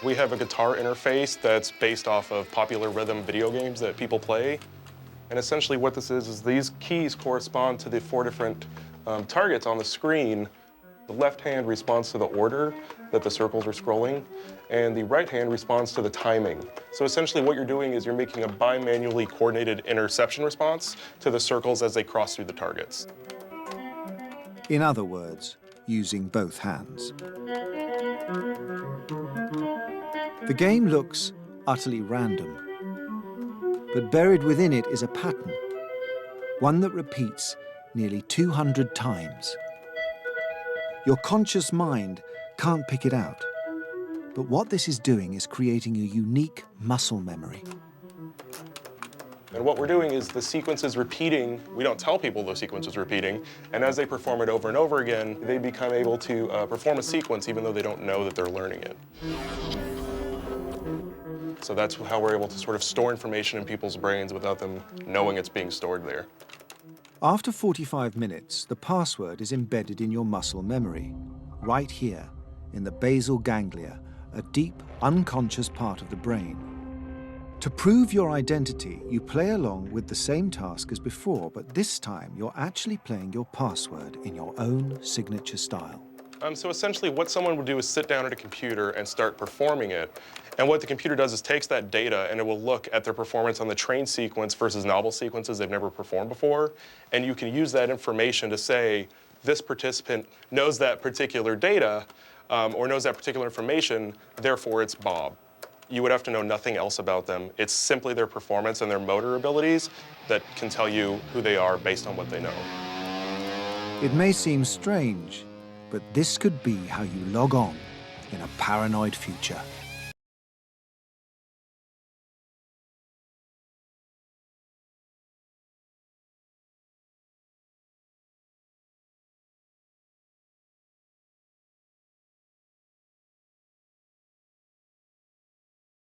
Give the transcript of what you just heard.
We have a guitar interface that's based off of popular rhythm video games that people play. And essentially what this is these keys correspond to the 4 different targets on the screen. The left hand responds to the order that the circles are scrolling, and the right hand responds to the timing. So essentially what you're doing is you're making a bimanually coordinated interception response to the circles as they cross through the targets. In other words, using both hands. The game looks utterly random, but buried within it is a pattern, one that repeats nearly 200 times. Your conscious mind can't pick it out, but what this is doing is creating a unique muscle memory. And what we're doing is the sequence is repeating. We don't tell people the sequence is repeating, and as they perform it over and over again, they become able to perform a sequence even though they don't know that they're learning it. So that's how we're able to sort of store information in people's brains without them knowing it's being stored there. After 45 minutes, the password is embedded in your muscle memory, right here in the basal ganglia, a deep, unconscious part of the brain. To prove your identity, you play along with the same task as before, but this time you're actually playing your password in your own signature style. So essentially what someone would do is sit down at a computer and start performing it. And what the computer does is takes that data and it will look at their performance on the trained sequence versus novel sequences they've never performed before. And you can use that information to say, this participant knows that particular data or knows that particular information, therefore it's Bob. You would have to know nothing else about them. It's simply their performance and their motor abilities that can tell you who they are based on what they know. It may seem strange, but this could be how you log on in a paranoid future.